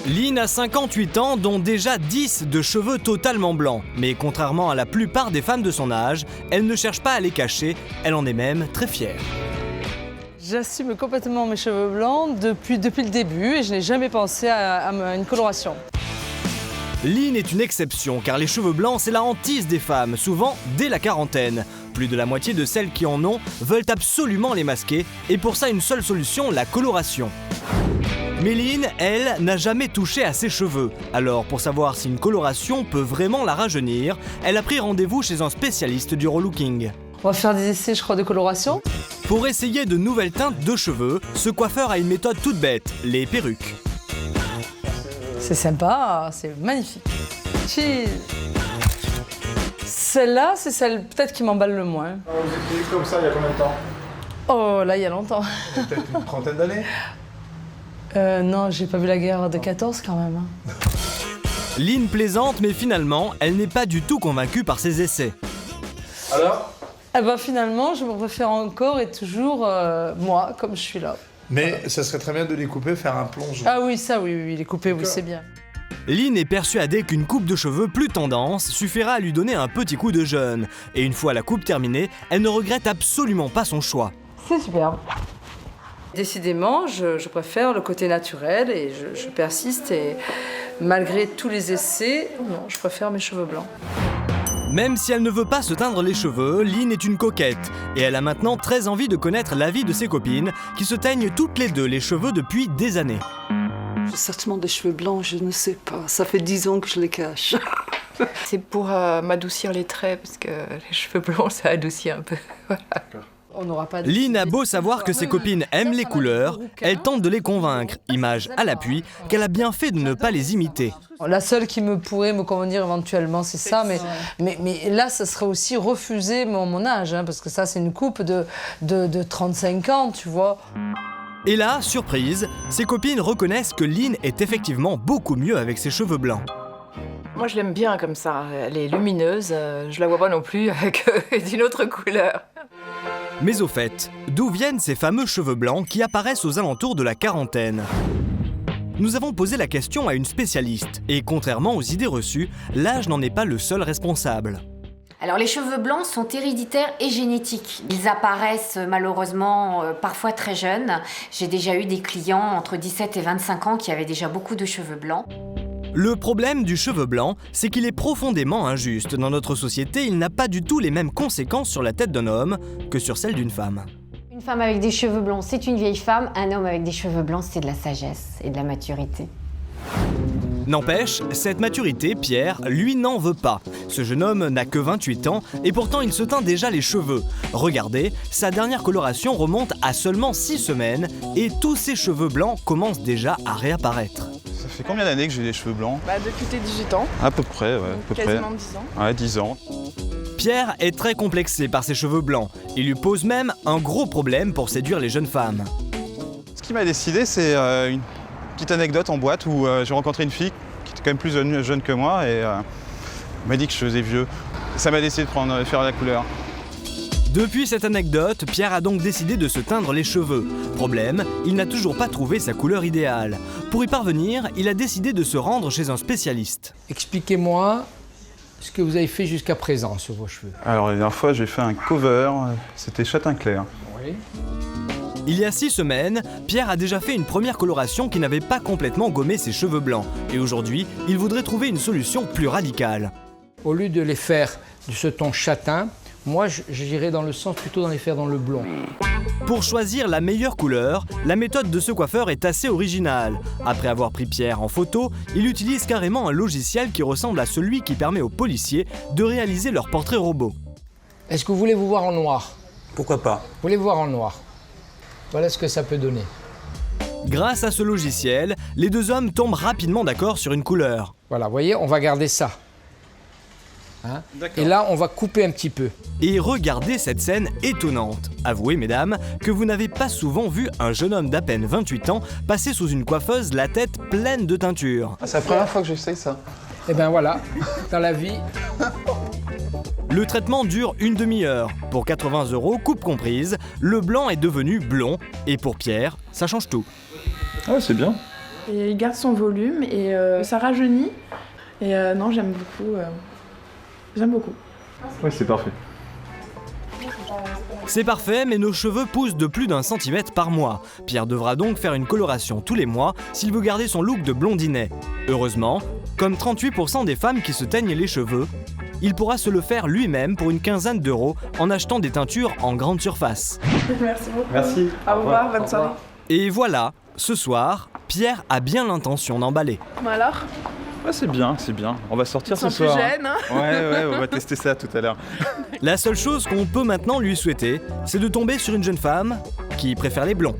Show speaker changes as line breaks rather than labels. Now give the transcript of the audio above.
Lynn a 58 ans, dont déjà 10 de cheveux totalement blancs. Mais contrairement à la plupart des femmes de son âge, elle ne cherche pas à les cacher, elle en est même très fière.
J'assume complètement mes cheveux blancs depuis le début et je n'ai jamais pensé à une coloration.
Lynn est une exception car les cheveux blancs c'est la hantise des femmes, souvent dès la quarantaine. Plus de la moitié de celles qui en ont veulent absolument les masquer et pour ça une seule solution, la coloration. Mais Lynn, elle, n'a jamais touché à ses cheveux. Alors pour savoir si une coloration peut vraiment la rajeunir, elle a pris rendez-vous chez un spécialiste du relooking.
On va faire des essais, je crois, de coloration.
Pour essayer de nouvelles teintes de cheveux, ce coiffeur a une méthode toute bête, les perruques.
C'est sympa, c'est magnifique. Cheese. Celle-là, c'est celle peut-être qui m'emballe le moins.
Vous étiez comme ça il y a combien de temps?
Oh, là, il y a longtemps.
Peut-être une trentaine d'années?
Non, j'ai pas vu la guerre de 14 quand même.
Lynn plaisante, mais finalement, elle n'est pas du tout convaincue par ses essais.
Alors?
Eh ben finalement, je me préfère encore et toujours moi, comme je suis là.
Mais ça serait très bien de les couper, faire un plonge.
Ah oui, ça oui, les couper, oui, c'est bien.
Lynn est persuadée qu'une coupe de cheveux plus tendance suffira à lui donner un petit coup de jeune. Et une fois la coupe terminée, elle ne regrette absolument pas son choix.
C'est superbe. Décidément, je préfère le côté naturel et je persiste et malgré tous les essais, non, je préfère mes cheveux blancs.
Même si elle ne veut pas se teindre les cheveux, Lynn est une coquette. Et elle a maintenant très envie de connaître l'avis de ses copines, qui se teignent toutes les deux les cheveux depuis des années.
J'ai certainement des cheveux blancs, je ne sais pas. Ça fait 10 ans que je les cache.
C'est pour m'adoucir les traits, parce que les cheveux blancs, ça adoucit un peu. Voilà.
On n'aura pas de...
Lynn a beau savoir que ses copines aiment les couleurs, elle tente de les convaincre, image à l'appui, qu'elle a bien fait de ne pas les imiter.
La seule qui pourrait me convenir éventuellement, c'est ça, mais là, ça serait aussi refuser mon âge, hein, parce que ça, c'est une coupe de 35 ans, tu vois.
Et là, surprise, ses copines reconnaissent que Lynn est effectivement beaucoup mieux avec ses cheveux blancs.
Moi, je l'aime bien comme ça. Elle est lumineuse. Je la vois pas non plus avec d'une autre couleur.
Mais au fait, d'où viennent ces fameux cheveux blancs qui apparaissent aux alentours de la quarantaine ? Nous avons posé la question à une spécialiste, et contrairement aux idées reçues, l'âge n'en est pas le seul responsable.
Alors les cheveux blancs sont héréditaires et génétiques. Ils apparaissent malheureusement parfois très jeunes. J'ai déjà eu des clients entre 17 et 25 ans qui avaient déjà beaucoup de cheveux blancs.
Le problème du cheveu blanc, c'est qu'il est profondément injuste. Dans notre société, il n'a pas du tout les mêmes conséquences sur la tête d'un homme que sur celle d'une femme.
Une femme avec des cheveux blancs, c'est une vieille femme. Un homme avec des cheveux blancs, c'est de la sagesse et de la maturité.
N'empêche, cette maturité, Pierre, lui n'en veut pas. Ce jeune homme n'a que 28 ans et pourtant il se teint déjà les cheveux. Regardez, sa dernière coloration remonte à seulement 6 semaines et tous ses cheveux blancs commencent déjà à réapparaître.
Ça fait combien d'années que j'ai des cheveux blancs?
Depuis tes 18 ans.
À peu près, ouais. À peu
Quasiment
près.
10 ans.
Ouais, 10 ans.
Pierre est très complexé par ses cheveux blancs. Il lui pose même un gros problème pour séduire les jeunes femmes.
Ce qui m'a décidé, c'est une petite anecdote en boîte où j'ai rencontré une fille qui était quand même plus jeune que moi et elle m'a dit que je faisais vieux. Ça m'a décidé de faire la couleur.
Depuis cette anecdote, Pierre a donc décidé de se teindre les cheveux. Problème, il n'a toujours pas trouvé sa couleur idéale. Pour y parvenir, il a décidé de se rendre chez un spécialiste.
Expliquez-moi ce que vous avez fait jusqu'à présent sur vos cheveux.
Alors la dernière fois, j'ai fait un cover, c'était châtain clair.
Oui.
Il y a 6 semaines, Pierre a déjà fait une première coloration qui n'avait pas complètement gommé ses cheveux blancs. Et aujourd'hui, il voudrait trouver une solution plus radicale.
Au lieu de les faire de ce ton châtain, moi j'irais dans le sens plutôt d'en les faire dans le blond.
Pour choisir la meilleure couleur, la méthode de ce coiffeur est assez originale. Après avoir pris Pierre en photo, il utilise carrément un logiciel qui ressemble à celui qui permet aux policiers de réaliser leur portrait robot.
Est-ce que vous voulez vous voir en noir?
Pourquoi pas?
Vous voulez vous voir en noir? Voilà ce que ça peut donner.
Grâce à ce logiciel, les deux hommes tombent rapidement d'accord sur une couleur.
Voilà, vous voyez, on va garder ça. Hein? Et là, on va couper un petit peu.
Et regardez cette scène étonnante. Avouez, mesdames, que vous n'avez pas souvent vu un jeune homme d'à peine 28 ans passer sous une coiffeuse la tête pleine de teinture.
Ah, c'est la première fois que j'essaye ça.
Et ben voilà, dans la vie.
Le traitement dure une demi-heure. Pour 80 €, coupe comprise, le blanc est devenu blond. Et pour Pierre, ça change tout.
Ah, c'est bien.
Et il garde son volume et ça rajeunit. Et non, j'aime beaucoup. J'aime beaucoup.
Oui, c'est parfait.
C'est parfait, mais nos cheveux poussent de plus d'1 centimètre par mois. Pierre devra donc faire une coloration tous les mois s'il veut garder son look de blondinet. Heureusement, comme 38% des femmes qui se teignent les cheveux, il pourra se le faire lui-même pour une quinzaine d'euros en achetant des teintures en grande surface.
Merci beaucoup.
Merci.
Au revoir, bonne soirée.
Et voilà, ce soir, Pierre a bien l'intention d'emballer.
Bon alors,
Ouais, c'est bien. On va sortir
ils sont
ce
plus
soir.
jeunes. Hein.
Ouais, on va tester ça tout à l'heure.
La seule chose qu'on peut maintenant lui souhaiter, c'est de tomber sur une jeune femme qui préfère les blonds.